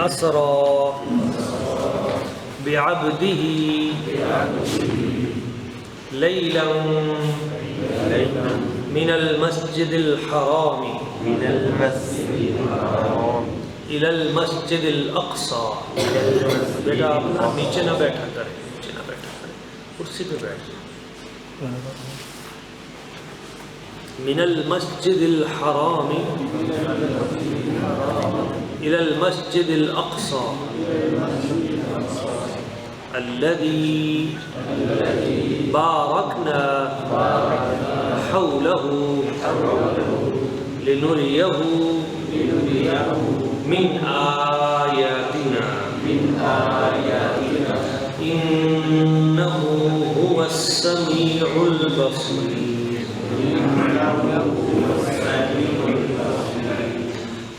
أسرى بعبده ليلا من المسجد الحرام إلى المسجد الأقصى. بیٹا آپ نیچے نہ بیٹھا کریں، نیچے نہ بیٹھا کریں، کرسی پہ بیٹھ جائیں. من المسجد الحرام إلى المسجد الأقصى الذي باركنا حوله لنريه من آياتنا إنه هو السميع البصير.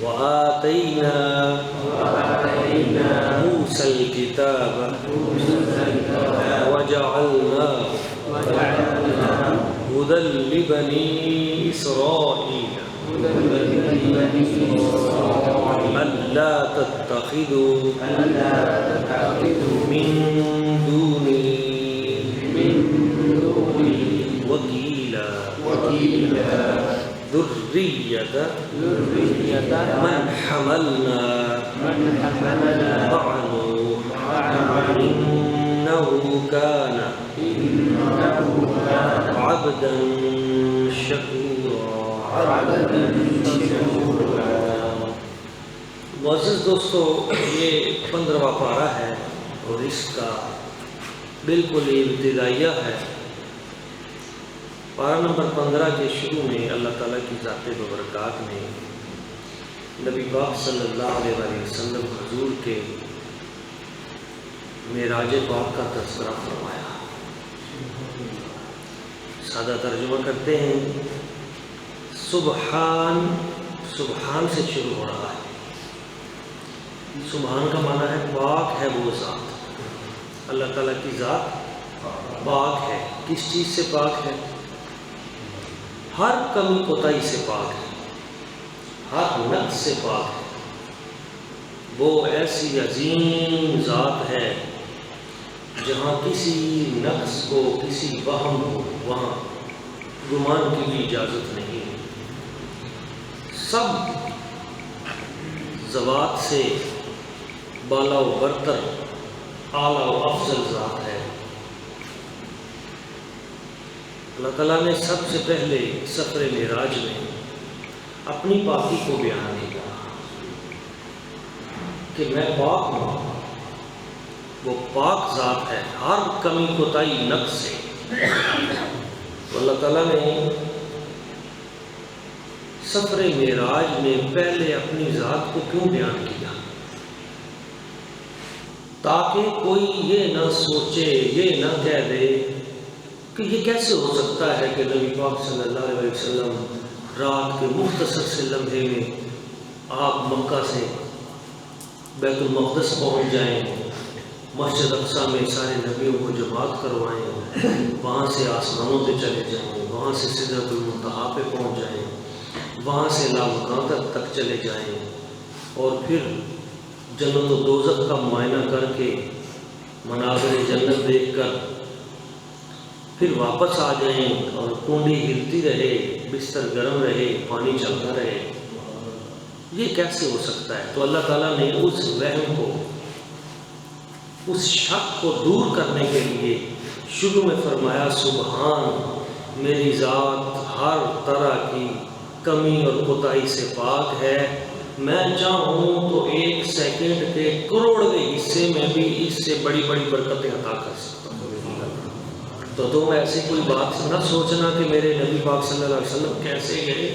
وآتينا موسى الكتاب وجعلناه هدى لبني إسرائيل ألا تتخذوا من دوني وكيلا ذرية من حملنا مع نوح إنه كان عبدا شكورا. معزز دوستو، یہ 15واں پارہ ہے اور اس کا بالکل ابتدائیہ ہے. پارہ نمبر 15 کے شروع میں اللہ تعالیٰ کی ذات ببرکات نے نبی پاک صلی اللہ علیہ وسلم حضور کے معراج پاک کا تذکرہ فرمایا. سادہ ترجمہ کرتے ہیں، سبحان سے شروع ہو رہا ہے. سبحان کا معنی ہے پاک ہے وہ ذات. اللہ تعالیٰ کی ذات پاک ہے. کس چیز سے پاک ہے؟ ہر کمی کوتاہی سے پاک ہے، ہر نقص سے پاک ہے. وہ ایسی عظیم ذات ہے جہاں کسی نقص کو، کسی وہم کو وہاں گمان کی بھی اجازت نہیں ہے. سب ذوات سے بالا و برتر، اعلیٰ و افضل ذات ہے. اللہ تعالیٰ نے سب سے پہلے سفر معراج میں اپنی پاکی کو بیان کیا کہ میں پاک ہوں. وہ پاک ذات ہے ہر کمی کوتاہی نقص سے. اللہ تعالیٰ نے سفر معراج میں پہلے اپنی ذات کو کیوں بیان کیا؟ تاکہ کوئی یہ نہ سوچے، یہ نہ کہہ دے کہ یہ کیسے ہو سکتا ہے کہ نبی پاک صلی اللہ علیہ وسلم رات کے مختصر سے لمحے میں آپ مکہ سے بیت المقدس پہنچ جائیں، مسجد اقصیٰ میں سارے نبیوں کو جماعت کروائیں، وہاں سے آسمانوں پہ چلے جائیں، وہاں سے سدرۃ المنتہا پہ پہنچ جائیں، وہاں سے لامکان تک چلے جائیں، اور پھر جنت و دوزخ کا معائنہ کر کے مناظر جنت دیکھ کر پھر واپس آ جائیں اور کنڈی ہلتی رہے، بستر گرم رہے، پانی چلتا رہے. یہ کیسے ہو سکتا ہے؟ تو اللہ تعالیٰ نے اس وہم کو، اس شک کو دور کرنے کے لیے شروع میں فرمایا سبحان، میری ذات ہر طرح کی کمی اور کوتاہی سے پاک ہے. میں چاہوں تو 1 سیکنڈ کے کروڑویں حصے میں بھی اس سے بڑی بڑی برکتیں عطا کر سکتا ہوں. تو تم ایسی کوئی بات نہ سوچنا کہ میرے نبی پاک صلی اللہ علیہ وسلم کیسے گئے.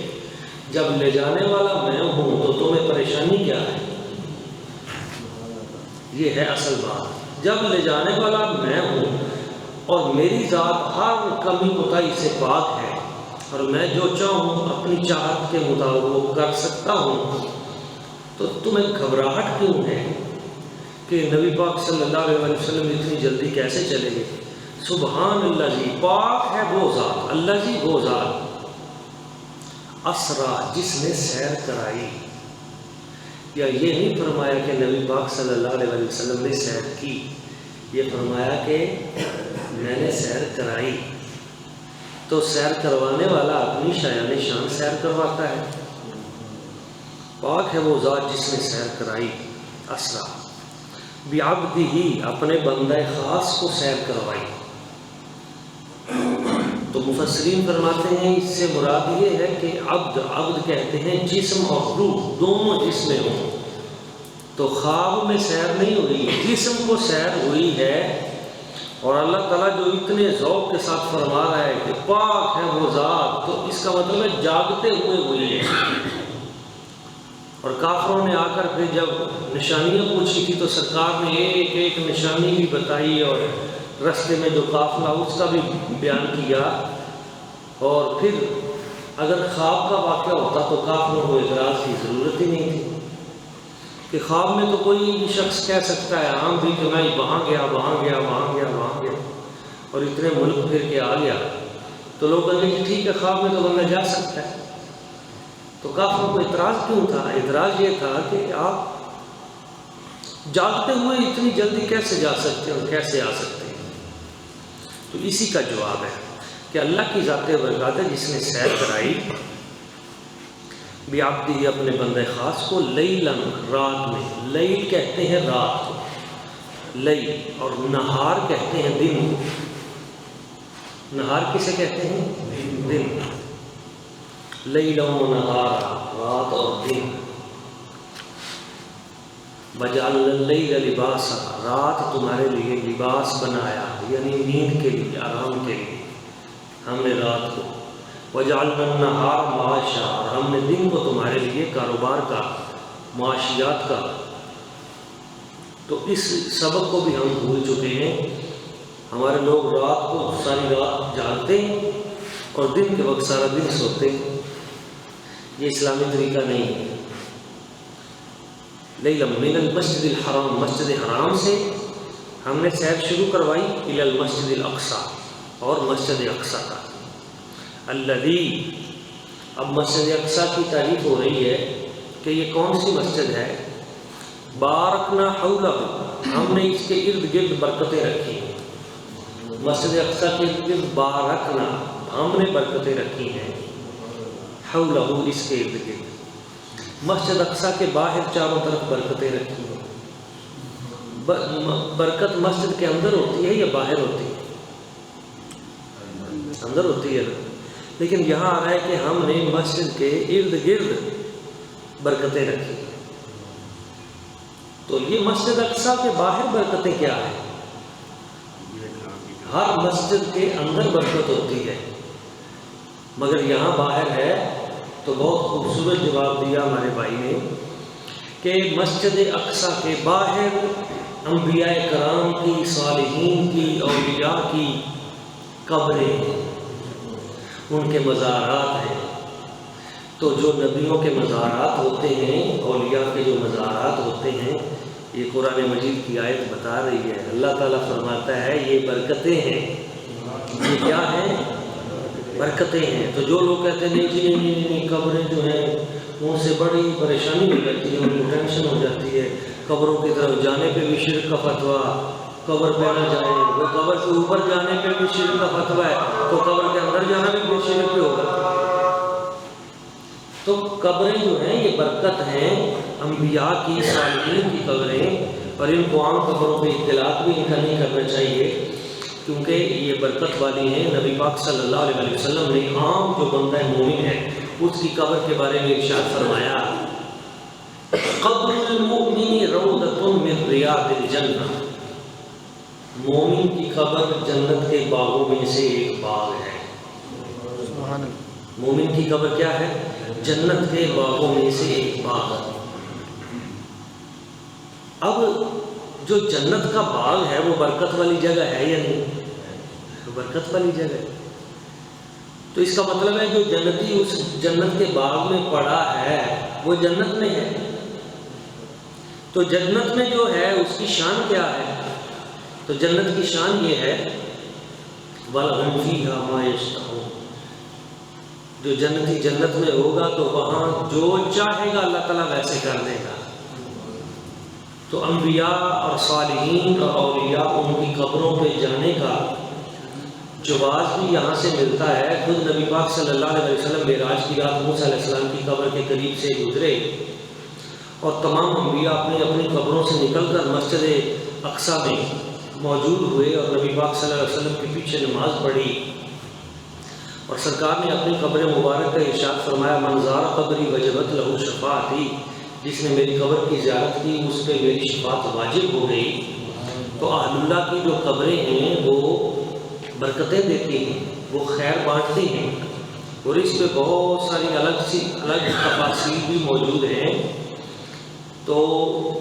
جب لے جانے والا میں ہوں تو تمہیں پریشانی کیا ہے؟ یہ ہے اصل بات. جب لے جانے والا میں ہوں اور میری ذات ہر کمی کوتاہی سے پاک ہے اور میں جو چاہوں اپنی چاہت کے مطابق وہ کر سکتا ہوں، تو تمہیں گھبراہٹ کیوں ہے کہ نبی پاک صلی اللہ علیہ وسلم اتنی جلدی کیسے چلے گئے؟ سبحان اللہ جی، پاک ہے وہ ذات، اللہ جی وہ ذات اسرا جس نے سیر کرائی، یا یہ نہیں فرمایا کہ نبی پاک صلی اللہ علیہ وسلم نے سیر کی، یہ فرمایا کہ میں نے سیر کرائی۔ تو سیر کروانے والا اپنی شایان شان سیر کرواتا ہے۔ پاک ہے وہ ذات جس نے سیر کرائی، اسرا بعبدہ، اپنے بندہ خاص کو سیر کروائی۔ تو مفسرین فرماتے ہیں اس سے مراد یہ ہے کہ عبد کہتے ہیں جسم اور روح دونوں جس میں ہوں۔ تو خواب میں سیر نہیں ہوئی، جسم کو سیر ہوئی ہے، اور اللہ تعالیٰ جو اتنے ذوق کے ساتھ فرما رہا ہے کہ پاک ہے وہ ذات، تو اس کا مطلب ہے جاگتے ہوئے ہوئی ہے۔ اور کافروں نے آ کر پھر جب نشانیاں پوچھی تھی تو سرکار نے ایک ایک نشانی بھی بتائی، اور رستے میں جو قافلہ اس کا بھی بیان کیا۔ اور پھر اگر خواب کا واقعہ ہوتا تو کافروں کو اعتراض کی ضرورت ہی نہیں تھی، کہ خواب میں تو کوئی بھی شخص کہہ سکتا ہے عام بھی کہ میں وہاں گیا وہاں گیا وہاں گیا وہاں گیا، اور اتنے ملک پھر کے آ گیا، تو لوگ کہیں گے ٹھیک ہے خواب میں تو بندہ جا سکتا ہے۔ تو کافروں کو اعتراض کیوں تھا؟ اعتراض یہ تھا کہ آپ جاگتے ہوئے اتنی جلدی کیسے جا سکتے ہیں اور کیسے آ سکتے ہیں؟ تو اسی کا جواب ہے کہ اللہ کی ذات برکات ہے جس نے سیر کرائی بعبدہ، اپنے بندے خاص کو، لیلاً، رات میں۔ لیل کہتے ہیں رات کو، لیل، اور نہار کہتے ہیں دن کو۔ نہار کسے کہتے ہیں؟ دن۔ لیلا و نہارا، رات اور دن۔ وجعلنا اللیل لباسا، رات تمہارے لیے لباس بنایا، یعنی نیند کے لیے، آرام کے لیے ہم نے رات کو۔ وجعلنا النہار معاشا، اور ہم نے دن کو تمہارے لیے کاروبار کا، معاشیات کا۔ تو اس سبق کو بھی ہم بھول چکے ہیں۔ ہمارے لوگ رات کو ساری رات جاگتے ہیں اور دن کے وقت سارا دن سوتے ہیں۔ یہ اسلامی طریقہ نہیں ہے۔ لیلا من المسجد الحرام، مسجد حرام سے ہم نے سیر شروع کروائی، الی المسجد الاقصی، اور مسجد اقصی کا۔ الذی، اب مسجد اقصی کی تعریف ہو رہی ہے کہ یہ کون سی مسجد ہے؟ بارکنا حولہ، ہم نے اس کے ارد گرد برکتیں رکھی ہیں۔ مسجد اقصی کے ارد گرد بارکنا، ہم نے برکتیں رکھی ہیں، حولہ، اس کے ارد گرد۔ مسجد اقصی کے باہر چاروں طرف برکتیں رکھی ہیں۔ برکت مسجد کے اندر ہوتی ہے یا باہر ہوتی ہے؟ اندر ہوتی ہے، لیکن یہاں آ رہا ہے کہ ہم نے مسجد کے ارد گرد برکتیں رکھی۔ تو یہ مسجد اقصی کے باہر برکتیں کیا ہیں؟ ہر مسجد کے اندر برکت ہوتی ہے، مگر یہاں باہر ہے۔ تو بہت خوبصورت جواب دیا ہمارے بھائی نے کہ مسجد اقصی کے باہر انبیاء کرام کی، صالحین کی، اولیاء کی قبریں ہیں، ان کے مزارات ہیں۔ تو جو نبیوں کے مزارات ہوتے ہیں، اولیاء کے جو مزارات ہوتے ہیں، یہ قرآن مجید کی آیت بتا رہی ہے۔ اللہ تعالیٰ فرماتا ہے یہ برکتیں ہیں۔ یہ کیا ہیں؟ برکتیں ہیں۔ تو جو لوگ کہتے ہیں نہیں جی نہیں، قبریں جو ہیں ان سے بڑی پریشانی ہو جاتی ہے، ان کو ٹینشن ہو جاتی ہے، قبروں کی طرف جانے پہ بھی شرک کا فتویٰ، قبر پہ نہ جائیں، وہ قبر کے اوپر جانے پہ بھی شرک کا فتویٰ ہے، تو قبر کے اندر جانا بھی شرک پہ ہوگا۔ تو قبریں جو ہیں یہ برکت ہیں، انبیاء کی، صالحین کی قبریں، اور ان کو عام قبروں پہ اختلاط بھی ان کا نہیں کرنا چاہیے، کیونکہ یہ برکت والی ہیں۔ نبی پاک صلی اللہ علیہ وسلم نے عام جو بندہ مومن ہے اس کی قبر کے بارے میں ارشاد فرمایا، قبر المؤمن روضۃ من ریاض الجنہ، مومن کی قبر جنت کے باغوں میں سے ایک باغ ہے۔ مومن کی قبر کیا ہے؟ جنت کے باغوں میں سے ایک باغ۔ اب جو جنت کا باغ ہے وہ برکت والی جگہ ہے یا نہیں؟ برکت والی جگہ ہے۔ تو اس کا مطلب ہے جو جنتی اس جنت کے باغ میں پڑا ہے وہ جنت میں ہے۔ تو جنت میں جو ہے اس کی شان کیا ہے؟ تو جنت کی شان یہ ہے وَلَهُمْ فِيهَا مَا يَشْتَهُونَ، جو جنتی جنت میں ہوگا تو وہاں جو چاہے گا اللہ تعالیٰ ویسے کر دے گا۔ تو انبیاء اور صالحین اور اولیاء ان کی قبروں پہ جانے کا جواز بھی یہاں سے ملتا ہے۔ خود نبی پاک صلی اللہ علیہ وسلم معراج کی رات موسیٰ علیہ السلام کی قبر کے قریب سے گزرے اور تمام انبیاء اپنی اپنی قبروں سے نکل کر مسجد اقصیٰ میں موجود ہوئے اور نبی پاک صلی اللہ علیہ وسلم کے پیچھے نماز پڑھی، اور سرکار نے اپنی قبر مبارک کا ارشاد فرمایا، من زار قبری وجبت لہ شفاعتی، جس نے میری قبر کی زیارت کی اس پہ میری شفاعت واجب ہو گئی۔ تو اہل اللہ کی جو قبریں ہیں وہ برکتیں دیتی ہیں، وہ خیر بانٹتی ہیں، اور اس پہ بہت ساری الگ تفاصیل بھی موجود ہیں۔ تو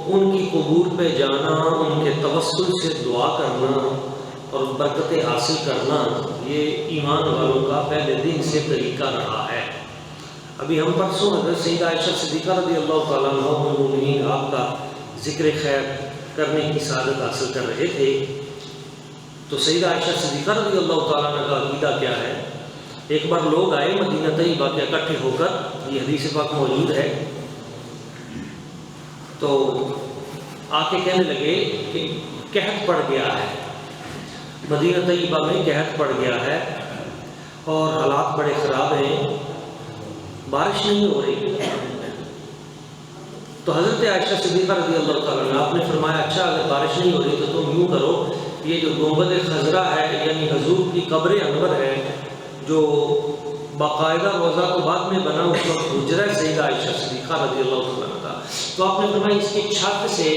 ان کی قبور پہ جانا، ان کے توسل سے دعا کرنا اور برکتیں حاصل کرنا، یہ ایمان والوں کا پہلے دن سے طریقہ رہا ہے۔ ابھی ہم پرسوں حضرت سیدہ عائشہ صدیقہ رضی اللہ تعالیٰ عنہ ام المؤمنین آپ کا ذکر خیر کرنے کی سعادت حاصل کر رہے تھے، تو سیدہ عائشہ صدیقہ رضی اللہ تعالیٰ عنہ کا عقیدہ کیا ہے؟ ایک بار لوگ آئے مدینہ طیبہ کے اکٹھے ہو کر، یہ حدیث پاک موجود ہے، تو آ کے کہنے لگے کہ قحط پڑ گیا ہے، مدینہ طیبہ میں قحط پڑ گیا ہے اور حالات بڑے خراب ہیں، بارش نہیں ہو رہی۔ تو حضرت عائشہ صدیقہ رضی اللہ تعالیٰ عنہ آپ نے فرمایا، اچھا اگر بارش نہیں ہو رہی تو تم یوں کرو، یہ جو گنبد خضرا ہے یعنی حضور کی قبر انور ہے، جو باقاعدہ روضہ کو بعد میں بنا، اس وقت حجرہ سیدہ عائشہ صدیقہ رضی اللہ تعالیٰ عنہ کا، تو آپ نے فرمایا اس کی چھت سے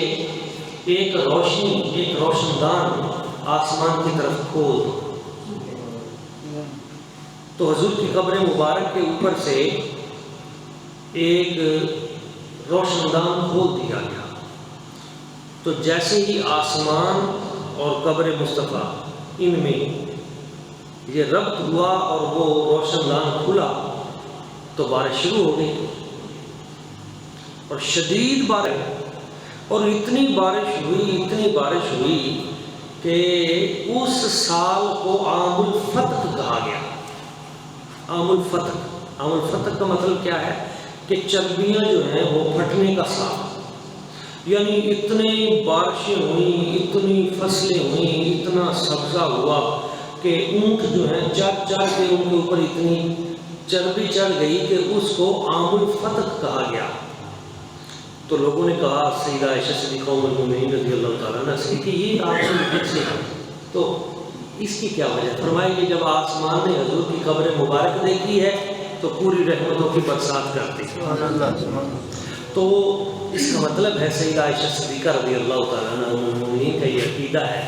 ایک روشنی، ایک روشن دان آسمان کی طرف کھول دو۔ تو حضور کی قبر مبارک کے اوپر سے ایک روشن دان کھول دیا گیا، تو جیسے ہی آسمان اور قبر مصطفیٰ ان میں یہ ربط ہوا اور وہ روشن دان کھلا تو بارش شروع ہو گئی، اور شدید بارش، اور اتنی بارش ہوئی کہ اس سال کو عام الفتح کہا گیا۔ عام الفتح کا مطلب کیا ہے کہ چربیاں جو ہیں وہ پھٹنے کا سال، یعنی اتنی بارشیں ہوئیں، اتنی فصلیں ہوئیں، اتنا سبزہ ہوا کہ اونٹ جو ہیں چر کے ان کے اوپر اتنی چربی چڑھ گئی کہ اس کو عام الفتح کہا گیا۔ تو لوگوں نے کہا سیدہ عائشہ صدیقہ ام المؤمنین رضی اللہ تعالیٰ عنہ سے کہ یہ آپ سے تو اس کی کیا وجہ؟ فرمایا کہ جب آسمان نے حضور کی قبر مبارک دیکھی ہے تو پوری رحمتوں کی برسات کرتی ہے۔ تو اس کا مطلب ہے سیدہ عائشہ صدیقہ رضی اللہ تعالیٰ عنہ ام المؤمنین کا یہ عقیدہ ہے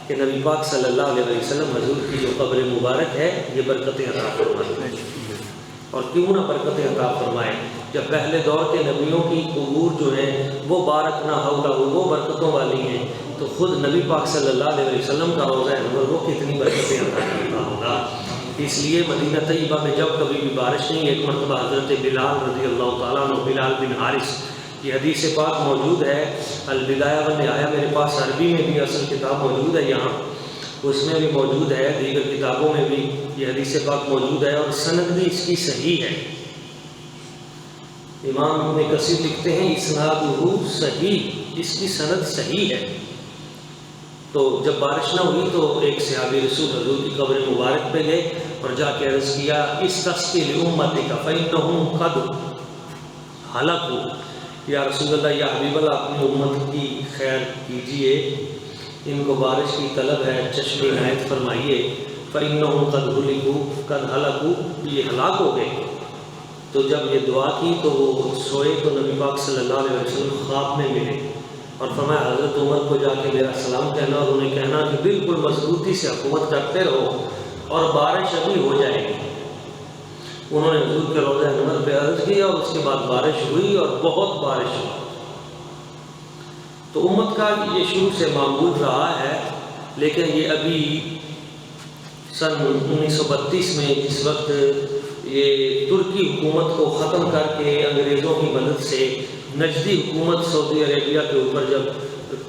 کہ نبی پاک صلی اللہ علیہ وسلم حضور کی جو قبر مبارک ہے یہ برکتیں عطا فرمائے، اور کیوں نہ برکتیں عطا فرمائے جب پہلے دور کے نبیوں کی قبور جو ہیں وہ بارک نہ حولہ وہ برکتوں والی ہیں، تو خود نبی پاک صلی اللہ علیہ وسلم کا روضہ انور وہ کتنی برکتیں عطا کرتا ہوگا۔ اس لیے مدینہ طیبہ میں جب کبھی بھی بارش نہیں، ایک مرتبہ حضرت بلال رضی اللہ تعالیٰ عنہ، بلال بن حارث، یہ حدیث پاک موجود ہے البدایہ والنہایہ، میرے پاس عربی میں بھی اصل کتاب موجود ہے یہاں، اس میں بھی موجود ہے، دیگر کتابوں میں بھی یہ حدیث پاک موجود ہے، اور سند بھی اس کی صحیح ہے۔ امام ابن کثیر لکھتے ہیں اسنادہ صحیح، اس کی سند صحیح ہے۔ تو جب بارش نہ ہوئی تو ایک صحابی رسول حضور کی قبر مبارک پہ گئے اور جا کے عرض کیا استسقِ لأمتک فإنہم قد ہلکوا، یا رسول اللہ یا حبیب اللہ اپنی امت کی خیر کیجئے، ان کو بارش کی طلب ہے، چشمے عنایت فرمائیے، فإنہم قد ہلکوا، یہ ہلاک ہو گئے۔ تو جب یہ دعا کی تو وہ سوئے تو نبی پاک صلی اللہ علیہ وسلم خواب میں ملے اور فرمایا حضرت عمر کو جا کے میرا سلام کہنا اور انہیں کہنا کہ بالکل مضبوطی سے حکومت کرتے رہو اور بارش ابھی ہو جائے گی۔ انہوں نے حضور کے روضہ انور پہ عرض کیا اور اس کے بعد بارش ہوئی اور بہت بارش ہوئی۔ تو امت کا یہ شروع سے معمول رہا ہے، لیکن یہ ابھی سن 1932 میں جس وقت یہ ترکی حکومت کو ختم کر کے انگریزوں کی مدد سے نجدی حکومت سعودی عربیہ کے اوپر جب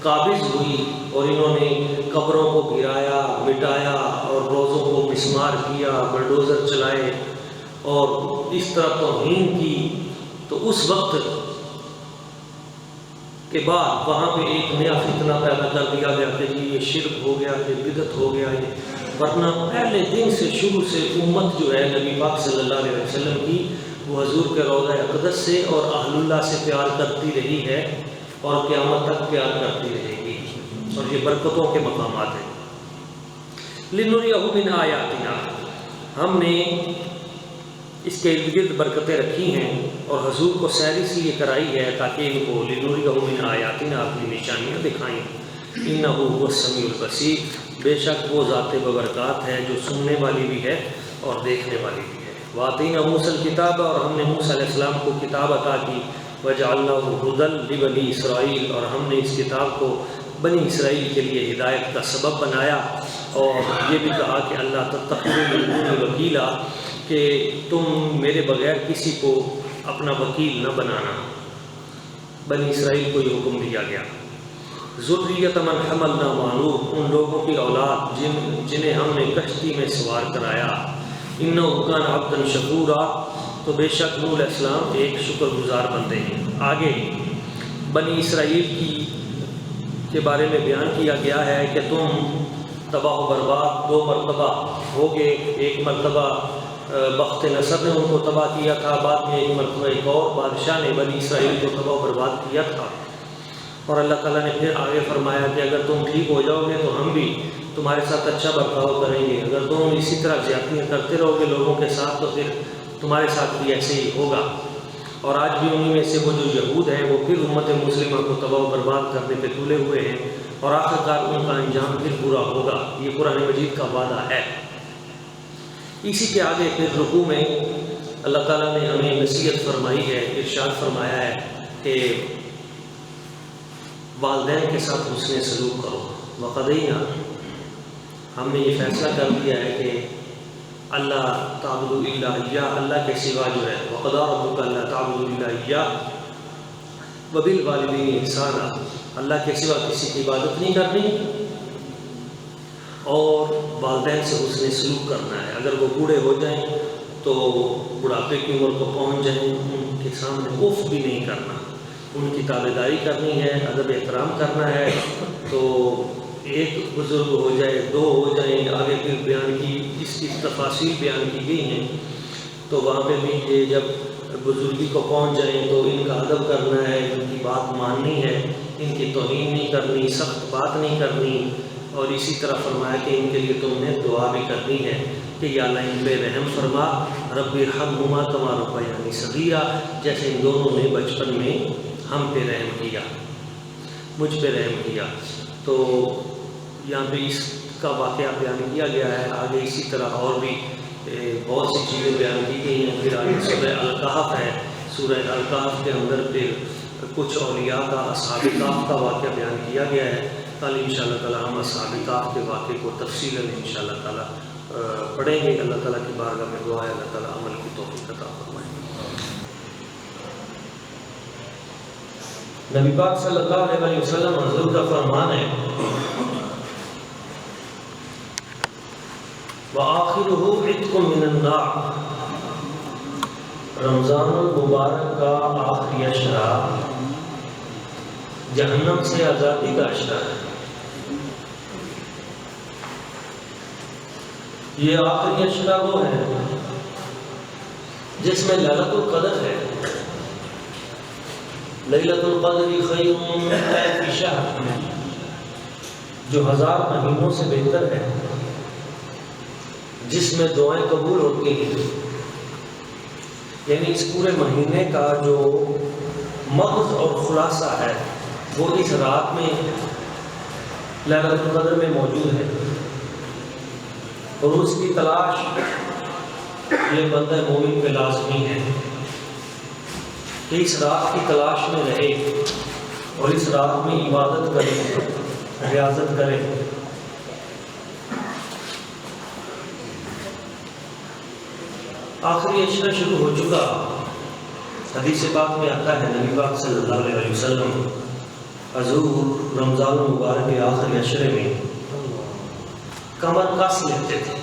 قابض ہوئی اور انہوں نے قبروں کو گرایا، مٹایا اور روزوں کو مسمار کیا، بلڈوزر چلائے اور اس طرح توہین کی، تو اس وقت کے بعد وہاں پہ ایک نیا فتنہ پیدا کر دیا گیا کہ جی یہ شرک ہو گیا، یہ بدعت ہو گیا، یہ ورنہ پہلے دن سے شروع سے امت جو ہے نبی پاک صلی اللہ علیہ وسلم کی وہ حضور کے روضہ اقدس سے اور اہل اللہ سے پیار کرتی رہی ہے اور قیامت تک پیار کرتی رہے گی، اور یہ برکتوں کے مقامات ہیں۔ لِنُرِيَهُ مِنْ آیَاتِنَا، ہم نے اس کے ارد گرد برکتیں رکھی ہیں اور حضور کو سیر اس لیے کرائی ہے تاکہ ان کو لِنُرِيَهُ مِنْ آیَاتِنَا اپنی نشانیاں دکھائیں۔ إِنَّهُ هُوَ السَّمِيعُ الْبَصِيرُ، بے شک وہ ذات ببرکات ہے جو سننے والی بھی ہے اور دیکھنے والی بھی ہے۔ وَآتَيْنَا مُوسَى الْكِتَابَ، اور ہم نے موسیٰ علیہ السلام کو کتاب عطا کی، وَجَعَلْنَاهُ هُدًى لِبَنِي إِسْرَائِيلَ، اور ہم نے اس کتاب کو بنی اسرائیل کے لیے ہدایت کا سبب بنایا، اور یہ بھی کہا کہ اللہ تتخذوا من دونی وکیلا، کہ تم میرے بغیر کسی کو اپنا وکیل نہ بنانا۔ بنی اسرائیل کو یہ حکم دیا گیا۔ ذریۃ من حملنا مع نوح، ان لوگوں کی اولاد جنہیں ہم نے کشتی میں سوار کرایا۔ انہ کان عبدا شکورا، تو بے شک نوح علیہ السلام ایک شکر گزار بندے ہیں۔ آگے بنی اسرائیل کے بارے میں بیان کیا گیا ہے کہ تم تباہ و برباد 2 مرتبہ ہوگے، ایک مرتبہ بخت نصر نے ان کو تباہ کیا تھا، بعد میں ایک مرتبہ ایک اور بادشاہ نے بنی اسرائیل کو تباہ و برباد کیا تھا، اور اللہ تعالیٰ نے پھر آگے فرمایا کہ اگر تم ٹھیک ہو جاؤ گے تو ہم بھی تمہارے ساتھ اچھا برتاؤ کریں گے، اگر تم اسی طرح زیادتیاں کرتے رہو گے لوگوں کے ساتھ تو پھر تمہارے ساتھ بھی ایسے ہی ہوگا۔ اور آج بھی انہی میں سے وہ جو یہود ہیں وہ پھر امت مسلمہ کو تباہ و برباد کرنے پہ تلے ہوئے ہیں، اور آخرکار ان کا انجام پھر برا ہوگا، یہ قرآن مجید کا وعدہ ہے۔ اسی کے آگے پھر رکوع میں اللہ تعالیٰ نے ہمیں نصیحت فرمائی ہے، ارشاد فرمایا ہے کہ والدین کے ساتھ حسن سلوک کرو۔ وقضینا، ہم نے یہ فیصلہ کر دیا ہے کہ اللہ تعبدوا الا اياه، اللہ کے سوا جو ہے وقضى ربك الا تعبدوا الا اياه وبالوالدين احسانا، اللہ کے سوا کسی کی عبادت نہیں کرنی اور والدین سے حسن سلوک کرنا ہے۔ اگر وہ بوڑھے ہو جائیں تو بڑھاپے کی عمر کو پہنچ جائیں، ان کے سامنے اف بھی نہیں کرنا، ان کی تابعداری کرنی ہے، ادب احترام کرنا ہے۔ تو ایک بزرگ ہو جائے، 2 ہو جائیں، آگے پھر بیان کی اس کی تفاصیل بیان کی گئی ہیں، تو وہاں پہ بھی یہ جب بزرگی کو پہنچ جائیں تو ان کا ادب کرنا ہے، ان کی بات ماننی ہے، ان کی توہین نہیں کرنی، سخت بات نہیں کرنی، اور اسی طرح فرمایا کہ ان کے لیے تم نے دعا بھی کرنی ہے کہ یا اللہ ان پہ رحم فرما، رب ارحمہما کما ربیانی صغیرا، جیسے ان دونوں نے بچپن میں ہم پہ رحم کیا، مجھ پہ رحم کیا۔ تو یہاں پہ اس کا واقعہ بیان کیا گیا ہے، آگے اسی طرح اور بھی بہت سی چیزیں بیان کی گئی ہیں۔ پھر آگے سورہ الکہف ہے، سورہ الکہف کے اندر پھر کچھ اولیاء کا، اصحاب کہف کا واقعہ بیان کیا گیا ہے۔ کل انشاءاللہ تعالیٰ ہم اصحاب کہف کے واقعے کو تفصیلاً انشاءاللہ تعالیٰ پڑھیں گے۔ اللہ تعالیٰ کی بارگاہ میں دعا ہے اللہ تعالیٰ عمل کی توفیق عطا فرمائے۔ نبی پاک صلی اللہ علیہ وسلم حضور کا فرمان ہے وَآخِرُهُ عِتْقٌ مِّنَ النَّارِ، رمضان المبارک کا آخری عشرہ جہنم سے آزادی کا عشرہ ہے۔ یہ آخری عشرہ وہ ہے جس میں لیلۃ القدر ہے۔ لیلۃ القدر خیر من الف شہر، جو 1000 مہینوں سے بہتر ہے، جس میں دعائیں قبول ہوتی ہیں۔ یعنی اس پورے مہینے کا جو مغز اور خلاصہ ہے وہ اس رات میں لیلۃ القدر میں موجود ہے، اور اس کی تلاش یہ بندہ مومن پہ لازمی ہے کہ اس رات کی تلاش میں رہے اور اس رات میں عبادت کرے، ریاضت کرے۔ آخری عشرہ شروع ہو چکا، حدیث پاک میں آتا ہے نبی پاک صلی اللہ علیہ وسلم حضور رمضان المبارک کے آخری عشرے میں کمر کس لیتے تھے۔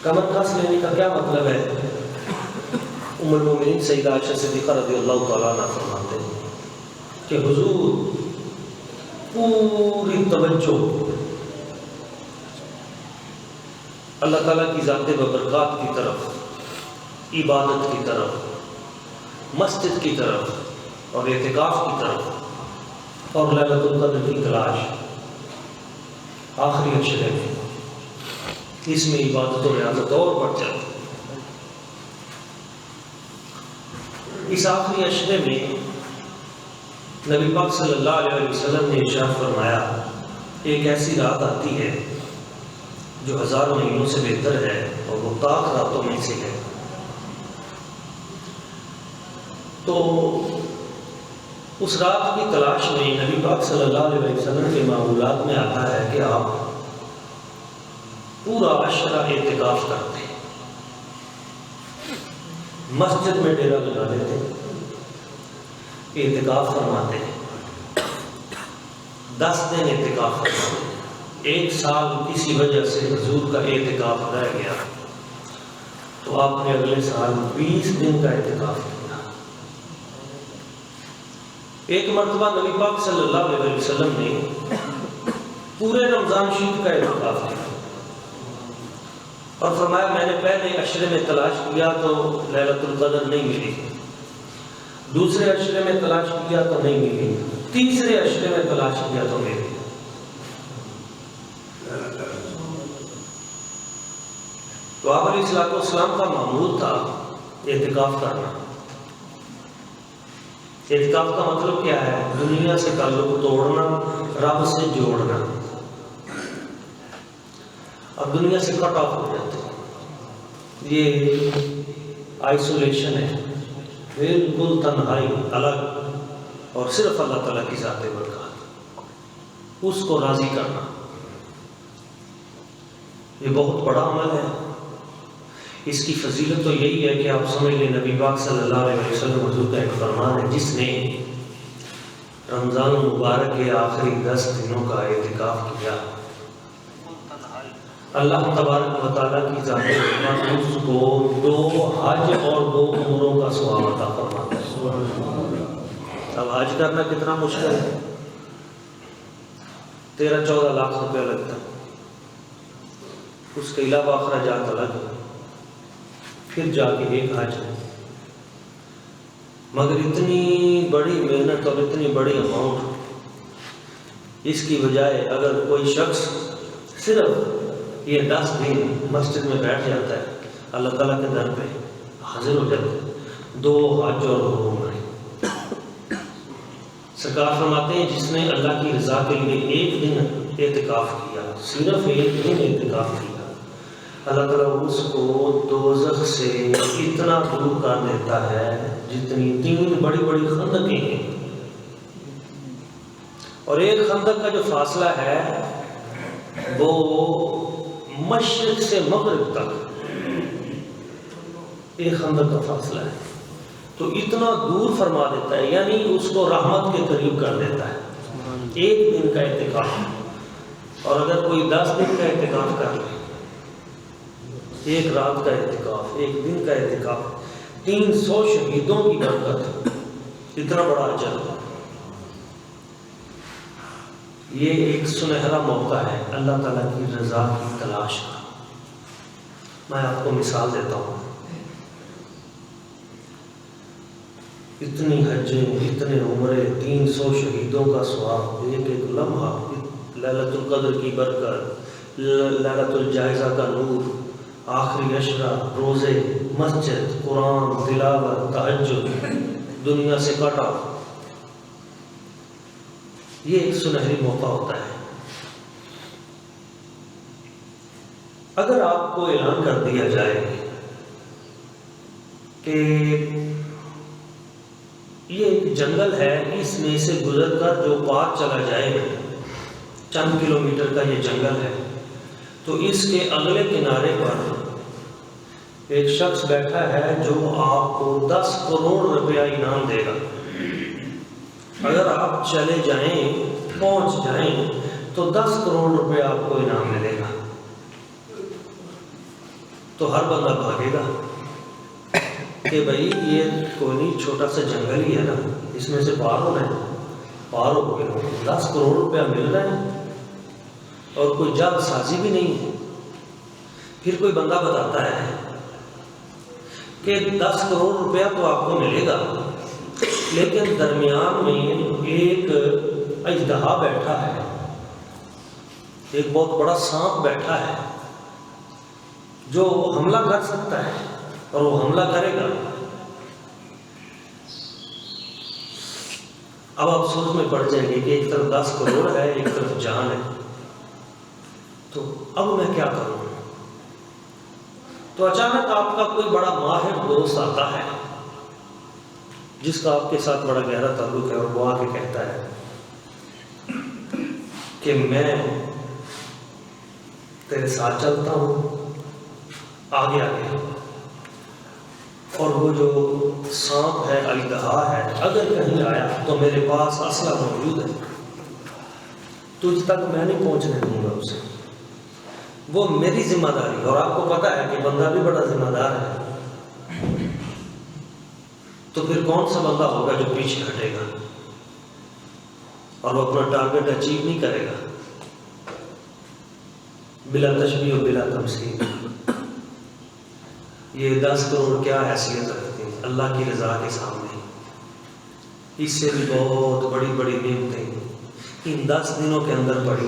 کمر کس لینے کا کیا مطلب ہے؟ ام المومنین سیدہ عائشہ صدیقہ رضی اللہ تعالیٰ عنہ فرماتے ہیں کہ حضور پوری توجہ اللہ تعالیٰ کی ذات ببرکات کی طرف، عبادت کی طرف، مسجد کی طرف اور اعتکاف کی طرف اور لیلۃ القدر کی تلاش آخری عشرے میں، اس میں عبادت و ریاضت اور بڑھ جاتی ہے۔ اس آخری عشرے میں نبی پاک صلی اللہ علیہ وسلم نے ارشاد فرمایا ایک ایسی رات آتی ہے جو ہزاروں مہینوں سے بہتر ہے اور وہ طاق راتوں میں سے ہے۔ تو اس رات کی تلاش میں نبی پاک صلی اللہ علیہ وسلم کے معمولات میں آتا ہے کہ آپ پورا عشرہ اعتکاف کرتے ہیں، مسجد میں ڈیرا لگا لیتے ہیں، اعتکاف فرماتے ہیں، 10 دن اعتکاف فرماتے ہیں۔ ایک سال کسی وجہ سے حضور کا اعتکاف رہ گیا تو آپ نے اگلے سال 20 دن کا اعتکاف کیا۔ ایک مرتبہ نبی پاک صلی اللہ علیہ وسلم نے پورے رمضان شریف کا اعتکاف کیا اور فرمایا میں نے پہلے عشرے میں تلاش کیا تو لیلۃ القدر نہیں ملی، دوسرے عشرے میں تلاش کیا تو نہیں ملی، تیسرے عشرے میں تلاش کیا تو ملی۔ تو آپ علیہ الصلوۃ والسلام کا معمول تھا اعتکاف کرنا۔ اعتکاف کا مطلب کیا ہے؟ دنیا سے تعلق توڑنا، رب سے جوڑنا۔ اب دنیا سے کٹ آف ہو جاتے ہیں، یہ آئسولیشن ہے، بالکل تنہائی، الگ، اور صرف اللہ تعالیٰ کی ذات برکات، اس کو راضی کرنا، یہ بہت بڑا عمل ہے۔ اس کی فضیلت تو یہی ہے کہ آپ سمجھ لیں نبی پاک صلی اللہ علیہ وسلم حضور کا ایک فرمان ہے، جس نے رمضان المبارک کے آخری 10 دنوں کا اعتکاف کیا، اللہ تبارک و تعالیٰ کی ذات برکات اس کو 2 حج اور 2 عمروں کا ثواب عطا فرماتا ہے۔ اب حج کرنا کتنا مشکل ہے، 13-14 لاکھ روپے لگتا ہے، اس کے علاوہ اخراجات الگ ہیں، پھر جا کے ایک حج ہے، مگر اتنی بڑی محنت اور اتنی بڑی اماؤنٹ، اس کی بجائے اگر کوئی شخص صرف یہ 10 دن مسجد میں بیٹھ جاتا ہے، اللہ تعالیٰ کے در پہ حاضر ہو جاتا ہے، 2 حج اور 2 عمرے۔ سرکار فرماتے ہیں جس نے اللہ کی رضا کے لیے 1 دن اعتکاف کیا، صرف 1 دن اعتکاف کیا، اللہ تعالیٰ اس کو دوزخ سے اتنا دور کر دیتا ہے جتنی 3 بڑی بڑی خندقیں ہیں، اور ایک خندق کا جو فاصلہ ہے وہ مشرق سے مغرب تک ایک خندق کا فاصلہ ہے، تو اتنا دور فرما دیتا ہے، یعنی اس کو رحمت کے قریب کر دیتا ہے 1 دن کا اعتکاف۔ اور اگر کوئی 10 دن کا اعتکاف کر لے، 1 رات کا اعتکاف، 1 دن کا اعتکاف، 300 شہیدوں کی برکت، اتنا بڑا اجر، یہ ایک سنہرا موقع ہے اللہ تعالیٰ کی رضا کی تلاش کا۔ میں آپ کو مثال دیتا ہوں، اتنی حجیں، اتنے عمرے، 300 شہیدوں کا ثواب، ایک لمحہ، لیلۃ القدر کی برکت، لیلۃ الجائزہ کا نور، آخری عشرہ، روزے، مسجد، قرآن، تلاوت، تہجد، دنیا سے کٹ آف، یہ ایک سنہری موقع ہوتا ہے۔ اگر آپ کو اعلان کر دیا جائے کہ یہ ایک جنگل ہے، اس میں سے گزر کر جو پار چلا جائے، چند کلومیٹر کا یہ جنگل ہے، تو اس کے اگلے کنارے پر ایک شخص بیٹھا ہے جو آپ کو 10 کروڑ روپیہ انعام دے گا، اگر آپ چلے جائیں، پہنچ جائیں تو 10 کروڑ روپے آپ کو انعام ملے گا، تو ہر بندہ بھاگے گا۔ کہ بھائی یہ کوئی نہیں چھوٹا سا جنگل ہی ہے نا، اس میں سے پار ہونا ہے، پار ہو گئے 10 کروڑ روپیہ مل رہا ہے اور کوئی جال سازی بھی نہیں ہے۔ پھر کوئی بندہ بتاتا ہے کہ 10 کروڑ روپیہ تو آپ کو ملے گا، لیکن درمیان میں ایک اژدہا بیٹھا ہے، ایک بہت بڑا سانپ بیٹھا ہے جو حملہ کر سکتا ہے اور وہ حملہ کرے گا۔ اب آپ سوچ میں پڑ جائیں گے کہ ایک طرف 10 کروڑ ہے، ایک طرف جان ہے، تو اب میں کیا کروں؟ تو اچانک آپ کا کوئی بڑا ماہر دوست آتا ہے جس کا آپ کے ساتھ بڑا گہرا تعلق ہے، اور وہ آ کے کہتا ہے کہ میں تیرے ساتھ چلتا ہوں آگے آگے، اور وہ جو سانپ ہے اژدہا ہے اگر کہیں آیا تو میرے پاس اسلحہ موجود ہے، تجھ تک میں نہیں پہنچنے دوں گا اسے، وہ میری ذمہ داری۔ اور آپ کو پتا ہے کہ بندہ بھی بڑا ذمہ دار ہے، تو پھر کون سا بندہ ہوگا جو پیچھے ہٹے گا اور وہ اپنا ٹارگٹ اچیو نہیں کرے گا؟ بلا تشبیہ و بلا تمثیل، یہ 10 کروڑ کیا حیثیت رکھتے ہیں اللہ کی رضا کے سامنے؟ اس سے بھی بہت بڑی بڑی نعمتیں ان 10 دنوں کے اندر پڑی۔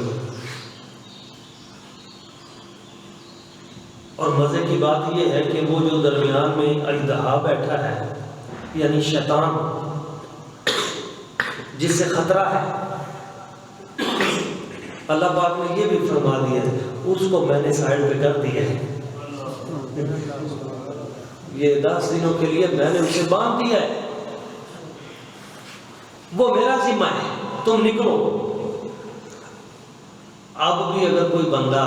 اور مزے کی بات یہ ہے کہ وہ جو درمیان میں اژدہا بیٹھا ہے، یعنی شیطان جس سے خطرہ ہے، اللہ پاک نے یہ بھی فرما دیا ہے اس کو میں نے سائڈ پہ کر دیا ہے، یہ 10 دنوں کے لیے میں نے اسے باندھ دیا ہے، وہ میرا ذمہ ہے، تم نکلو۔ اب بھی اگر کوئی بندہ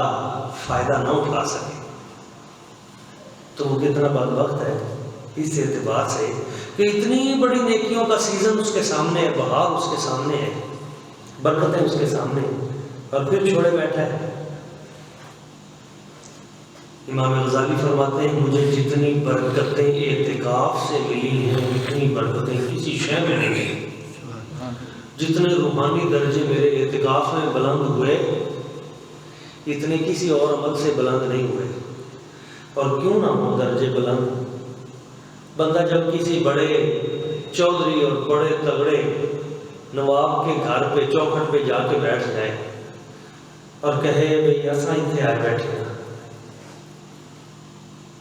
فائدہ نہ اٹھا سکے تو وہ کتنا بدبخت ہے اس اعتبار سے کہ اتنی بڑی نیکیوں کا سیزن اس کے سامنے ہے، بہار اس کے سامنے ہے، برکتیں اس کے سامنے ہیں، اور پھر چھوڑے بیٹھا ہے۔ امام غزالی فرماتے ہیں مجھے جتنی برکتیں اعتکاف سے ملی ہیں اتنی برکتیں کسی شے میں نہیں ہیں، جتنے روحانی درجے میرے اعتکاف میں بلند ہوئے اتنے کسی اور عمل سے بلند نہیں ہوئے۔ اور کیوں نہ ہو درجے بلند؟ بندہ جب کسی بڑے چودھری اور بڑے تگڑے نواب کے گھر پہ چوکھٹ پہ جا کے بیٹھ جائے اور کہے بھئی ایسا ہی آئے بیٹھے ہیں،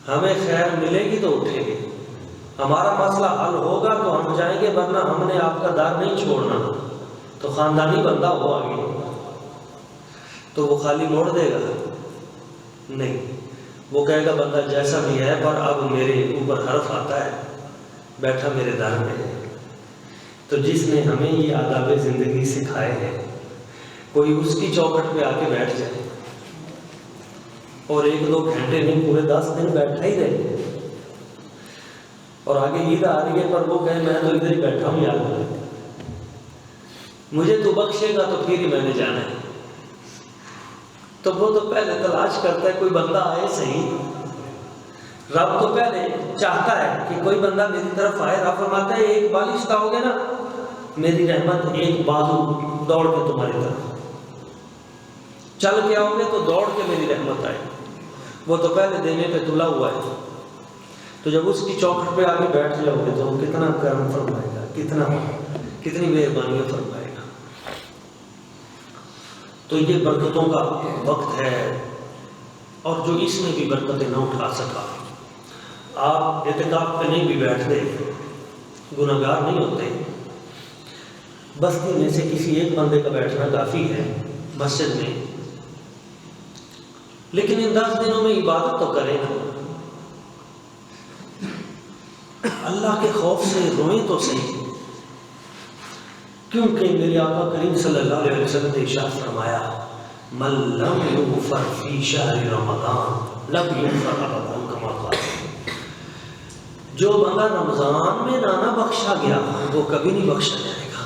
ہمیں خیر ملے گی تو اٹھیں گے، ہمارا مسئلہ حل ہوگا تو ہم جائیں گے، ورنہ ہم نے آپ کا دار نہیں چھوڑنا، تو خاندانی بندہ ہو آگے تو وہ خالی موڑ دے گا؟ نہیں، وہ کہے گا بندہ جیسا بھی ہے پر اب میرے اوپر حرف آتا ہے، بیٹھا میرے دار میں ہے۔ تو جس نے ہمیں یہ آداب زندگی سکھائے ہیں، کوئی اس کی چوکھٹ پہ آ کے بیٹھ جائے اور 1-2 گھنٹے نہیں پورے 10 دن بیٹھا ہی رہے، اور آگے عید آ رہی ہے پر وہ کہے میں تو ادھر ہی بیٹھا ہوں یار، مجھے تو بخشے گا تو پھر ہی میں نے جانا ہے، تو وہ تو پہلے تلاش کرتا ہے کوئی بندہ آئے صحیح۔ رب تو پہلے چاہتا ہے کہ کوئی بندہ میری طرف آئے۔ رب فرماتا ہے ایک بالش کھاؤ گے نا میری رحمت ایک بازو دوڑ کے تمہاری طرف، چل کے آؤ گے تو دوڑ کے میری رحمت آئے، وہ تو پہلے دینے پہ تلا ہوا ہے۔ تو جب اس کی چوکھٹ پہ آ کے بیٹھ جاؤ گے تو وہ کتنا کرم فرمائے گا، کتنی مہربانیاں فرمائے گا۔ تو یہ برکتوں کا وقت ہے، اور جو اس میں بھی برکتیں نہ اٹھا سکا، آپ اعتکاف پہ نہیں بھی بیٹھتے، گناہگار نہیں ہوتے، بستی میں سے کسی ایک بندے کا بیٹھنا کافی ہے مسجد میں، لیکن ان 10 دنوں میں عبادت تو کریں نا، اللہ کے خوف سے روئیں تو صحیح، کیونکہ میرے آقا کریم صلی اللہ علیہ وسلم نے ارشاد فرمایا من لم یغفر فی شہر رمضان لم یغفر ابدا، کما قال، جو بندہ رمضان میں نہ بخشا گیا وہ کبھی نہیں بخشا جائے گا،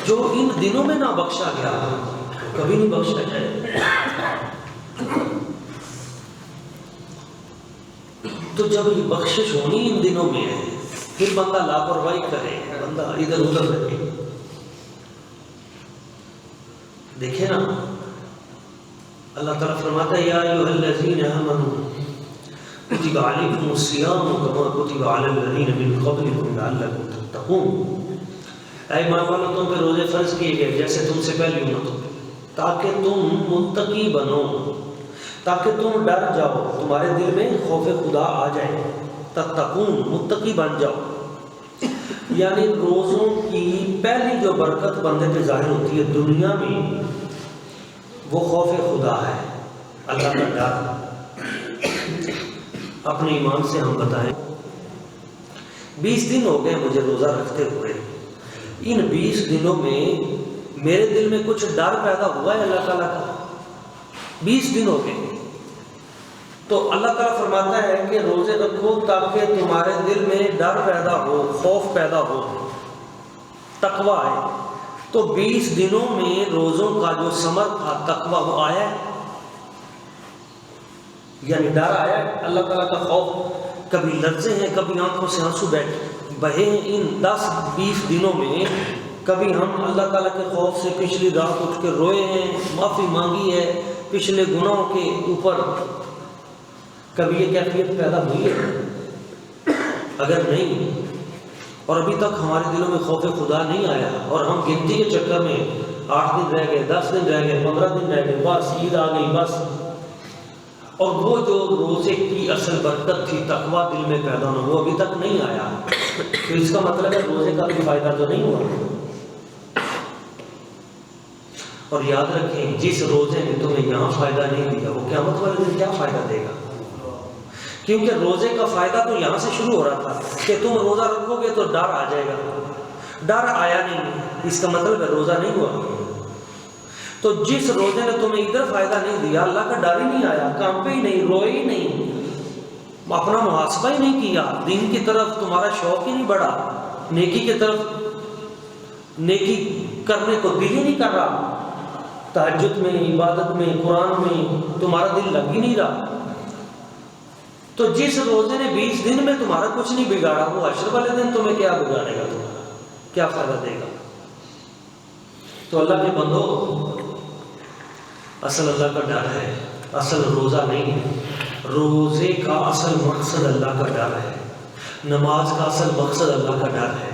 جو ان دنوں میں نہ بخشا گیا کبھی نہیں بخشا جائے گا۔ تو جب یہ بخشش ہونی ان دنوں میں ہے، پھر بندہ لاپرواہی کرے، بندہ ادھر ادھر رہے۔ دیکھیں نا، اللہ تعالیٰ فرماتا ہے یا ایھا الذین آمنوا کتب علیکم الصیام کما کتب علی الذین من قبلکم لعلکم تتقون۔ اے ایمان والو، تم پہ روزے فرض کیے گئے جیسے تم سے پہلی امتوں پہ، تاکہ تم متقی بنو، تاکہ تم ڈر جاؤ، تمہارے دل میں خوف خدا آ جائے، تتقون، متقی بن جاؤ۔ یعنی روزوں کی پہلی جو برکت بندے پہ ظاہر ہوتی ہے دنیا میں، وہ خوف خدا ہے، اللہ کا ڈر۔ اپنے ایمان سے ہم بتائیں، 20 دن ہو گئے مجھے روزہ رکھتے ہوئے، ان 20 دنوں میں میرے دل میں کچھ ڈر پیدا ہوا ہے اللہ تعالیٰ کا؟ 20 دن ہو گئے۔ تو اللہ تعالیٰ فرماتا ہے کہ روزے رکھو تاکہ تمہارے دل میں ڈر پیدا ہو، خوف پیدا ہو، تقویٰ آئے۔ تو 20 دنوں میں روزوں کا جو ثمر تھا تقویٰ، وہ آیا ہے، یعنی ڈر آیا ہے، اللہ تعالیٰ کا خوف۔ کبھی لرزے ہیں، کبھی آنکھوں سے آنسو بہے ہیں۔ ان 10-20 دنوں میں کبھی ہم اللہ تعالیٰ کے خوف سے پچھلی رات اٹھ کے روئے ہیں، معافی مانگی ہے پچھلے گناہوں کے اوپر، کبھی یہ کیفیت پیدا ہوئی ہے؟ اگر نہیں، اور ابھی تک ہمارے دلوں میں خوف خدا نہیں آیا، اور ہم گنتی کے چکر میں 8 دن رہ گئے، 10 دن رہ گئے، 15 دن رہ گئے، بس عید آ گئی بس، اور وہ جو روزے کی اصل برکت تھی تقویٰ دل میں پیدا ہونا، وہ ابھی تک نہیں آیا، تو اس کا مطلب ہے روزے کا بھی فائدہ تو نہیں ہوا۔ اور یاد رکھیں، جس روزے نے تمہیں یہاں فائدہ نہیں دیا، وہ قیامت والے دن کیا فائدہ دے گا؟ کیونکہ روزے کا فائدہ تو یہاں سے شروع ہو رہا تھا کہ تم روزہ رکھو گے تو ڈر آ جائے گا، ڈر آیا نہیں، اس کا مطلب ہے روزہ نہیں ہوا۔ تو جس روزے نے تمہیں ادھر فائدہ نہیں دیا، اللہ کا ڈر ہی نہیں آیا، کانپے ہی نہیں، روئے ہی نہیں، اپنا محاسبہ ہی نہیں کیا، دین کی طرف تمہارا شوق ہی نہیں بڑھا، نیکی کی طرف نیکی کرنے کو دل ہی نہیں کر رہا، تہجد میں، عبادت میں، قرآن میں تمہارا دل لگ ہی نہیں رہا، تو جس روزے نے 20 دن میں تمہارا کچھ نہیں بگاڑا، وہ عشر والے دن تمہیں کیا بگاڑے گا، تمہارا کیا فائدہ دے گا؟ تو اللہ کے بندو، اصل اللہ کا ڈر ہے، اصل روزہ نہیں ہے۔ روزے کا اصل مقصد اللہ کا ڈر ہے، نماز کا اصل مقصد اللہ کا ڈر ہے،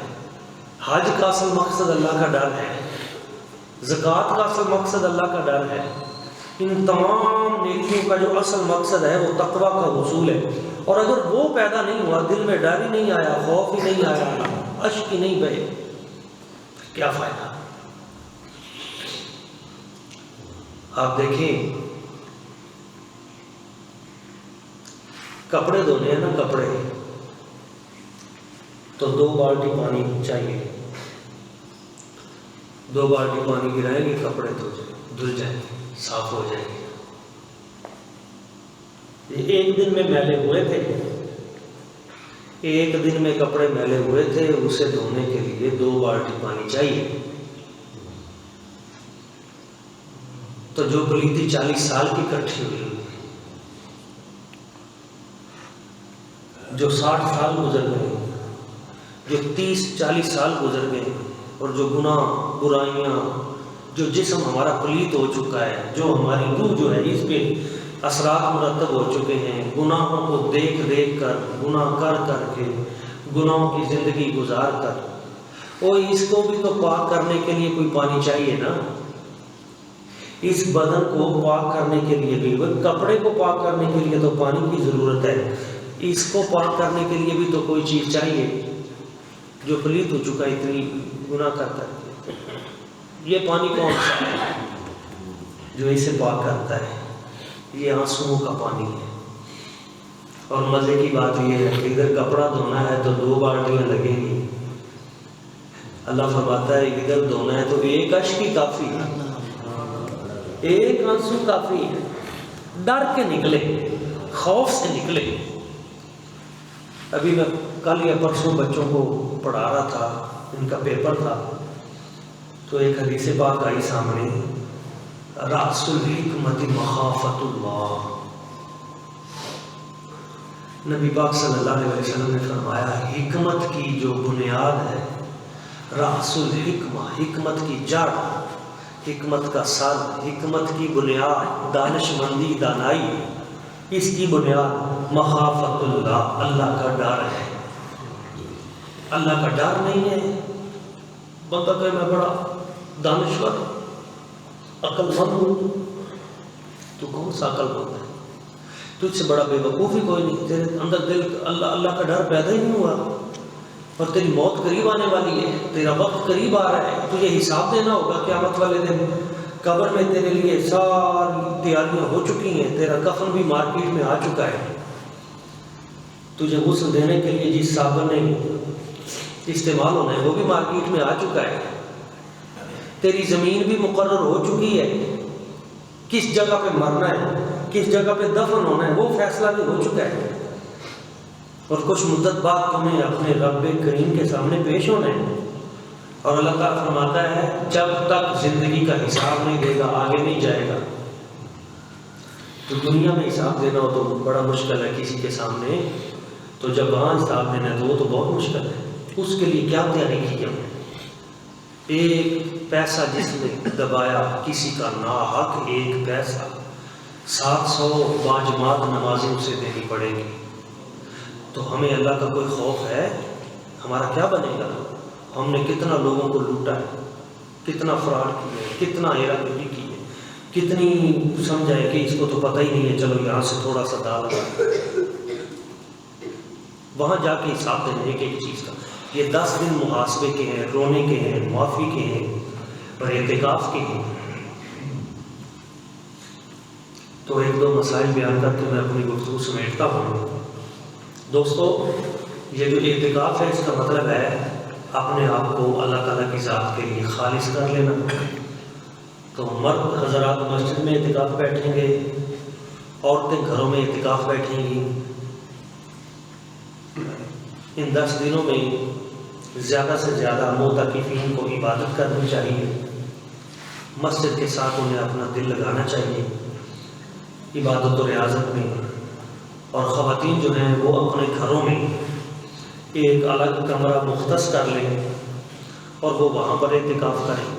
حج کا اصل مقصد اللہ کا ڈر ہے، زکوٰۃ کا اصل مقصد اللہ کا ڈر ہے۔ ان تمام نیکیوں کا جو اصل مقصد ہے وہ تقویٰ کا حصول ہے، اور اگر وہ پیدا نہیں ہوا، دل میں ڈر ہی نہیں آیا، خوف ہی نہیں آیا، اشک ہی نہیں بہے، کیا فائدہ؟ آپ دیکھیں، کپڑے دھونے ہیں نا، کپڑے تو 2 بالٹی پانی چاہیے، 2 بالٹی پانی گرائیں گے، کپڑے دھل جائیں گے، صاف ہو جائیں گے۔ ایک دن میں میلے ہوئے تھے، ایک دن میں کپڑے میلے ہوئے تھے، اسے دھونے کے لیے 2 بالٹی پانی چاہیے۔ تو جو پلیتی 40 سال کی کٹھی ہوئی، جو 60 سال گزر گئے، جو 30-40 سال گزر گئے، اور جو گناہ برائیاں، جو جسم ہمارا پلیت ہو چکا ہے، جو ہماری روح جو ہے اس پہ اثرات مرتب ہو چکے ہیں، گناہوں کو دیکھ دیکھ کر، گناہ کر کر کے، گناہوں کی زندگی گزار کر، اور اس کو بھی تو پاک کرنے کے لیے کوئی پانی چاہیے نا، اس بدن کو پاک کرنے کے لیے بھی، کپڑے کو پاک کرنے کے لیے تو پانی کی ضرورت ہے، اس کو پاک کرنے کے لیے بھی تو کوئی چیز چاہیے، جو پلیت ہو چکا ہے اتنی گناہ کر کر، یہ پانی کون سا ہے جو اسے پاک کرتا ہے؟ یہ آنسوؤں کا پانی ہے۔ اور مزے کی بات یہ ہے کہ ادھر کپڑا دھونا ہے تو 2 بالٹیاں لگیں گی، اللہ فرماتا ہے ادھر دھونا ہے تو 1 اشک ہی کافی ہے، 1 آنسو کافی ہے۔ ڈر کے نکلے، خوف سے نکلے۔ ابھی میں کل یا پرسوں بچوں کو پڑھا رہا تھا، ان کا پیپر تھا، تو ایک حدیث پاک آئی سامنے، رأس الحکمت مخافت اللہ، نبی پاک صلی اللہ علیہ وسلم نے فرمایا حکمت کی جو بنیاد ہے، رأس الحکمہ، حکمت کی جڑ، حکمت کا سر، حکمت کی بنیاد دانش مندی، دانائی، اس کی بنیاد مخافت اللہ، اللہ کا ڈر ہے۔ اللہ کا ڈر نہیں ہے، بندہ کہ میں بڑا دانشور عقل مند ہوں، تو کون سا عقل مند ہے؟ تجھ سے بڑا بے وقوف ہی کوئی نہیں، تیرے اندر دل اللہ کا ڈر پیدا ہی نہیں ہوا، اور تیری موت قریب آنے والی ہے، تیرا وقت قریب آ رہا ہے، تجھے حساب دینا ہوگا قیامت والے دن۔ قبر میں تیرے لیے ساری تیاریاں ہو چکی ہیں، تیرا کفن بھی مارکیٹ میں آ چکا ہے، تجھے غسل دینے کے لیے جس صابن نے استعمال ہونا ہے وہ بھی مارکیٹ میں آ چکا ہے، تیری زمین بھی مقرر ہو چکی ہے، کس جگہ پہ مرنا ہے، کس جگہ پہ دفن ہونا ہے وہ فیصلہ بھی ہو چکا ہے، اور کچھ مدت بعد تمہیں اپنے رب کریم کے سامنے پیش ہونا ہے۔ اور اللہ تعالیٰ فرماتا ہے جب تک زندگی کا حساب نہیں دے گا آگے نہیں جائے گا۔ تو دنیا میں حساب دینا ہو تو بڑا مشکل ہے کسی کے سامنے، تو جب وہاں حساب دینا ہے تو وہ تو بہت مشکل ہے۔ اس کے لیے کیا تیاری کی ہم نے؟ ایک پیسہ جس نے دبایا کسی کا ناحق، ایک پیسہ 700 باجماعت نمازیں اسے دینی پڑے گی، تو ہمیں اللہ کا کوئی خوف ہے؟ ہمارا کیا بنے گا؟ ہم نے کتنا لوگوں کو لوٹا ہے، کتنا فراڈ کیا ہے، کتنا ہیرا پھیری کی ہے، کتنی سمجھا ہے کہ اس کو تو پتہ ہی نہیں ہے، چلو یہاں سے تھوڑا سا ڈال دیں، وہاں جا کے حساب دینا ایک ایک چیز کا۔ یہ 10 دن محاسبے کے ہیں، رونے کے ہیں، معافی کے ہیں اور اعتکاف کے ہیں۔ تو ایک دو مسائل بیان کر کے میں اپنی گفتگو سمیٹتا ہوں۔ دوستو، یہ جو اعتکاف ہے اس کا مطلب ہے اپنے آپ کو اللہ تعالیٰ کی ذات کے لیے خالص کر لینا۔ تو مرد حضرات مسجد میں اعتکاف بیٹھیں گے، عورتیں گھروں میں اعتکاف بیٹھیں گی۔ ان 10 دنوں میں زیادہ سے زیادہ معتکفین کو عبادت کرنی چاہیے، مسجد کے ساتھ انہیں اپنا دل لگانا چاہیے عبادت و ریاضت میں، اور خواتین جو ہیں وہ اپنے گھروں میں ایک الگ کمرہ مختص کر لیں اور وہ وہاں پر اعتکاف کریں۔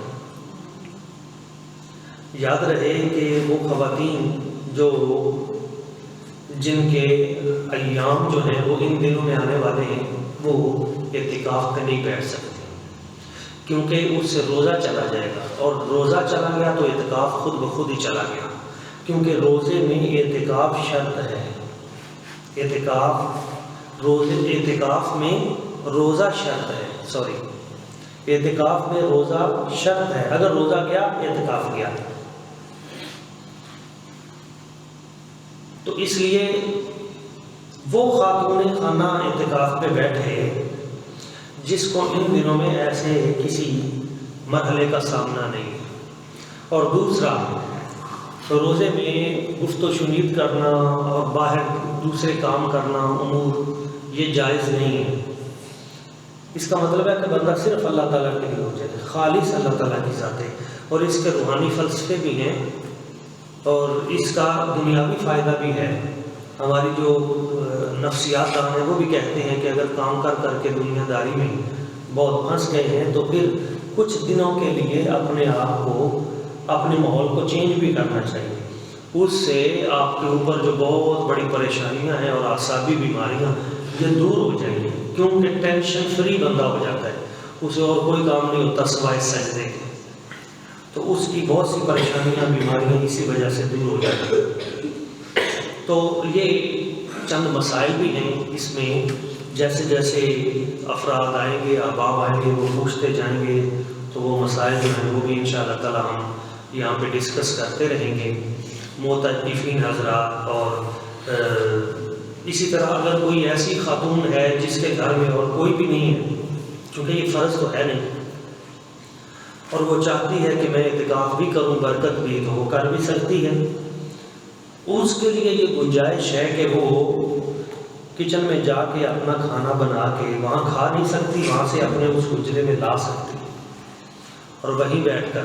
یاد رہے کہ وہ خواتین جو جن کے ایام جو ہیں وہ ان دنوں میں آنے والے ہیں وہ اعتکاف پہ نہیں بیٹھ سکتے، کیونکہ اس سے روزہ چلا جائے گا، اور روزہ چلا گیا تو اعتکاف خود بخود ہی چلا گیا، کیونکہ روزے میں اعتکاف شرط ہے۔ اعتکاف میں روزہ شرط ہے، اعتکاف میں روزہ شرط ہے، اگر روزہ گیا اعتکاف گیا۔ تو اس لیے وہ خاتون خانہ اعتکاف پہ بیٹھے جس کو ان دنوں میں ایسے کسی مرحلے کا سامنا نہیں، اور دوسرا روزے میں گفت و شنید کرنا اور باہر دوسرے کام کرنا امور یہ جائز نہیں ہے۔ اس کا مطلب ہے کہ بندہ صرف اللہ تعالیٰ کے لیے ہو جائے، خالص اللہ تعالیٰ کی ذات ہے، اور اس کے روحانی فلسفے بھی ہیں اور اس کا دنیاوی فائدہ بھی ہے۔ ہماری جو نفسیات دان ہیں وہ بھی کہتے ہیں کہ اگر کام کر کے دنیا داری میں بہت پھنس گئے ہیں تو پھر کچھ دنوں کے لیے اپنے آپ کو، اپنے ماحول کو چینج بھی کرنا چاہیے، اس سے آپ کے اوپر جو بہت بڑی پریشانیاں ہیں اور اعصابی بیماریاں یہ دور ہو جائیں گی، کیونکہ ٹینشن فری بندہ ہو جاتا ہے، اسے اور کوئی کام نہیں ہوتا سوائے سجدے کے، تو اس کی بہت سی پریشانیاں بیماریاں اسی وجہ سے دور ہو جاتی ہیں۔ تو یہ چند مسائل بھی ہیں اس میں، جیسے جیسے افراد آئیں گے، احباب آئیں گے، وہ پوچھتے جائیں گے، تو وہ مسائل جو ہیں وہ بھی انشاءاللہ تعالی ہم یہاں پہ ڈسکس کرتے رہیں گے۔ معتکفین حضرات، اور اسی طرح اگر کوئی ایسی خاتون ہے جس کے گھر میں اور کوئی بھی نہیں ہے، چونکہ یہ فرض تو ہے نہیں، اور وہ چاہتی ہے کہ میں اعتکاف بھی کروں، برکت بھی، تو وہ کر بھی سکتی ہے۔ اس کے لیے یہ گنجائش ہے کہ وہ کچن میں جا کے اپنا کھانا بنا کے وہاں کھا نہیں سکتی، وہاں سے اپنے اس حجرے میں لا سکتی اور وہیں بیٹھ کر،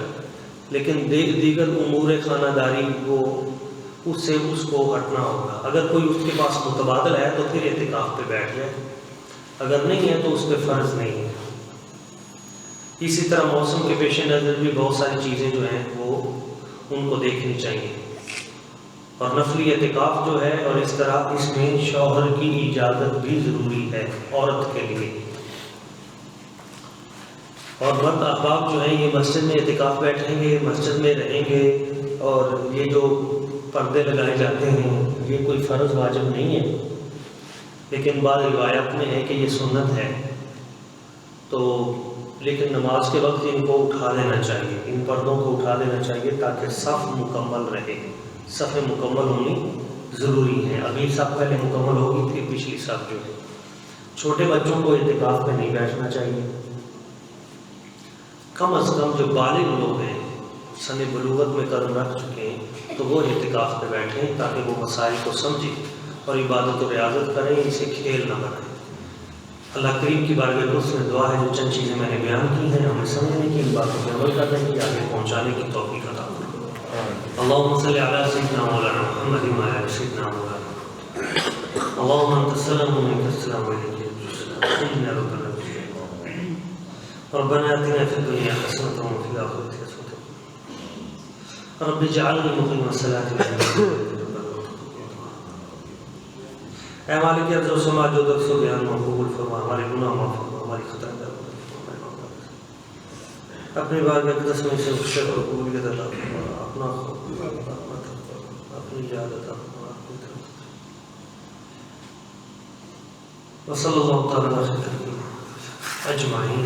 لیکن دیگر امور خانہ داری وہ اس سے اس کو ہٹنا ہوگا. اگر کوئی اس کے پاس متبادل ہے تو پھر اعتکاف پہ بیٹھ جائے، اگر نہیں ہے تو اس پہ فرض نہیں ہے. اسی طرح موسم کے پیش نظر بھی بہت ساری چیزیں جو ہیں وہ ان کو دیکھنی چاہیے. اور نفلی اعتکاف جو ہے، اور اس طرح اس میں شوہر کی اجازت بھی ضروری ہے عورت کے لیے. اور مرد احباب جو ہیں یہ مسجد میں اعتکاف بیٹھیں گے، مسجد میں رہیں گے، اور یہ جو پردے لگائے جاتے ہیں یہ کوئی فرض واجب نہیں ہے، لیکن بعض روایات میں ہے کہ یہ سنت ہے. تو لیکن نماز کے وقت ان کو اٹھا دینا چاہیے، ان پردوں کو اٹھا دینا چاہیے تاکہ صف مکمل رہے. صف مکمل ہونی ضروری ہے. ابھی صف پہلے مکمل ہوگی پھر پچھلی صف جو ہے. چھوٹے بچوں کو اعتکاف پہ نہیں بیٹھنا چاہیے. کم از کم جو بالغ لوگ ہیں، سن بلوغت میں قدم رکھ چکے ہیں، تو وہ اعتکاف پہ بیٹھیں تاکہ وہ مسائل کو سمجھیں اور عبادت و ریاضت کریں، اسے کھیل نہ بنائیں. اللہ کریم کی بارگاہ میں اس میں دعا ہے جو چند چیزیں میں نے بیان کی ہیں ہمیں سمجھنے کی، ان باتوں پہ عمل کرنے کی، آگے پہنچانے کی توفیق عطا فرمائے. اللهم صل على سيدنا مولانا محمد وعلى سيدنا مولانا. اللهم انت السلام ومنك السلام وإليك يرجع السلام. إنا ربنا ربنا آتنا في الدنيا حسنة وفي الآخرة حسنة رب اجعلني مقيم الصلاة اے مالک ارض و سما جو درس و بیان مقبول فرما، ہمارے گناہ معاف فرما، ہماری خطا اپنی بارگاہ اقدس میں سے شکر و قبولیت عطا فرما، اپنا خوف اپنی یاد عطا فرما. وصلی اللہ تعالی علیہ وسلم اجمعین.